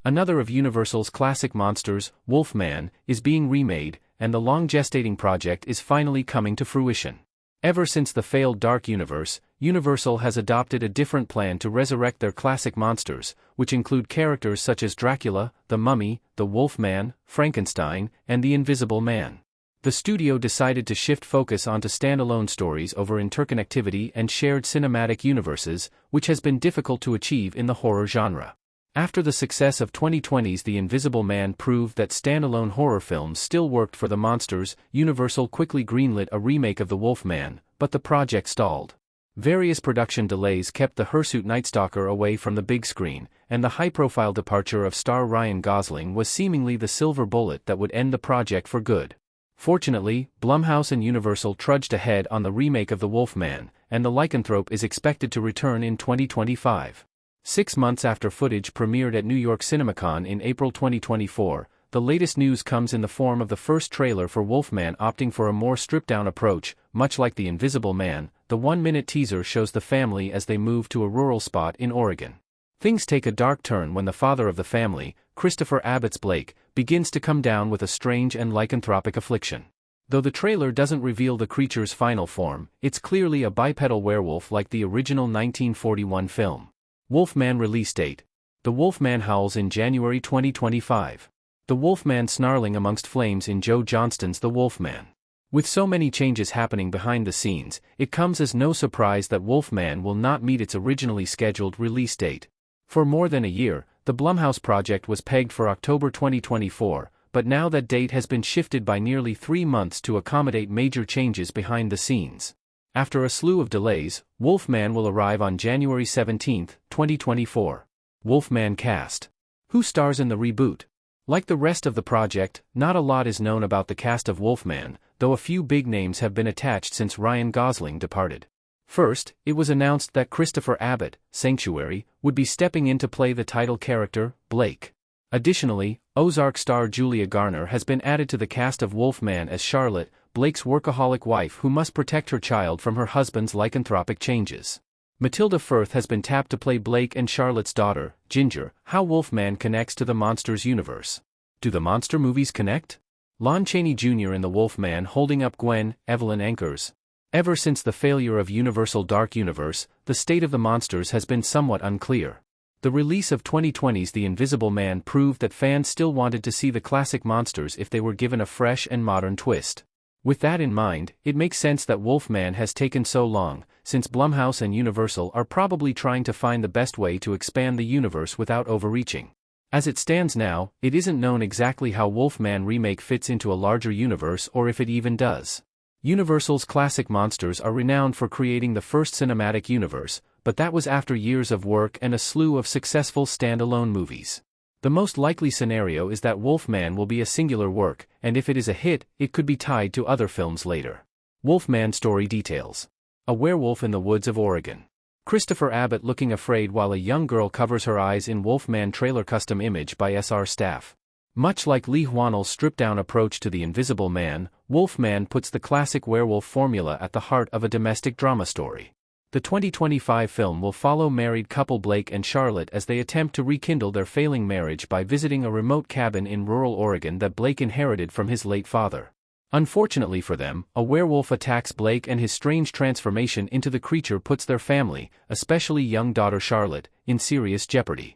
Another of Universal's classic monsters, Wolfman, is being remade, and the long-gestating project is finally coming to fruition. Ever since the failed Dark Universe, Universal has adopted a different plan to resurrect their classic monsters, which include characters such as Dracula, the Mummy, the Wolfman, Frankenstein, and the Invisible Man. The studio decided to shift focus onto standalone stories over interconnectivity and shared cinematic universes, which has been difficult to achieve in the horror genre. After the success of 2020's The Invisible Man proved that standalone horror films still worked for the monsters, Universal quickly greenlit a remake of The Wolfman, but the project stalled. Various production delays kept the hirsute Night Stalker away from the big screen, and the high-profile departure of star Ryan Gosling was seemingly the silver bullet that would end the project for good. Fortunately, Blumhouse and Universal trudged ahead on the remake of The Wolfman, and the lycanthrope is expected to return in 2025. 6 months after footage premiered at New York CinemaCon in April 2024, the latest news comes in the form of the first trailer for Wolfman opting for a more stripped-down approach. Much like The Invisible Man, the 1-minute teaser shows the family as they move to a rural spot in Oregon. Things take a dark turn when the father of the family, Christopher Abbott's Blake, begins to come down with a strange and lycanthropic affliction. Though the trailer doesn't reveal the creature's final form, it's clearly a bipedal werewolf like the original 1941 film. Wolfman release date. The Wolfman howls in January 2025. The Wolfman snarling amongst flames in Joe Johnston's The Wolfman. With so many changes happening behind the scenes, it comes as no surprise that Wolfman will not meet its originally scheduled release date. For more than a year, the Blumhouse project was pegged for October 2024, but now that date has been shifted by nearly 3 months to accommodate major changes behind the scenes. After a slew of delays, Wolfman will arrive on January 17, 2024. Wolfman cast. Who stars in the reboot? Like the rest of the project, not a lot is known about the cast of Wolfman, though a few big names have been attached since Ryan Gosling departed. First, it was announced that Christopher Abbott, Sanctuary, would be stepping in to play the title character, Blake. Additionally, Ozark star Julia Garner has been added to the cast of Wolfman as Charlotte, Blake's workaholic wife who must protect her child from her husband's lycanthropic changes. Matilda Firth has been tapped to play Blake and Charlotte's daughter, Ginger. How Wolfman connects to the Monsters universe. Do the monster movies connect? Lon Chaney Jr. in The Wolfman holding up Gwen, Evelyn Ankers. Ever since the failure of Universal Dark Universe, the state of the monsters has been somewhat unclear. The release of 2020's The Invisible Man proved that fans still wanted to see the classic monsters if they were given a fresh and modern twist. With that in mind, it makes sense that Wolfman has taken so long, since Blumhouse and Universal are probably trying to find the best way to expand the universe without overreaching. As it stands now, it isn't known exactly how Wolfman remake fits into a larger universe or if it even does. Universal's classic monsters are renowned for creating the first cinematic universe, but that was after years of work and a slew of successful standalone movies. The most likely scenario is that Wolfman will be a singular work, and if it is a hit, it could be tied to other films later. Wolfman story details. A werewolf in the woods of Oregon. Christopher Abbott looking afraid while a young girl covers her eyes in Wolfman trailer custom image by SR staff. Much like Lee Hwanell's stripped-down approach to The Invisible Man, Wolfman puts the classic werewolf formula at the heart of a domestic drama story. The 2025 film will follow married couple Blake and Charlotte as they attempt to rekindle their failing marriage by visiting a remote cabin in rural Oregon that Blake inherited from his late father. Unfortunately for them, a werewolf attacks Blake and his strange transformation into the creature puts their family, especially young daughter Charlotte, in serious jeopardy.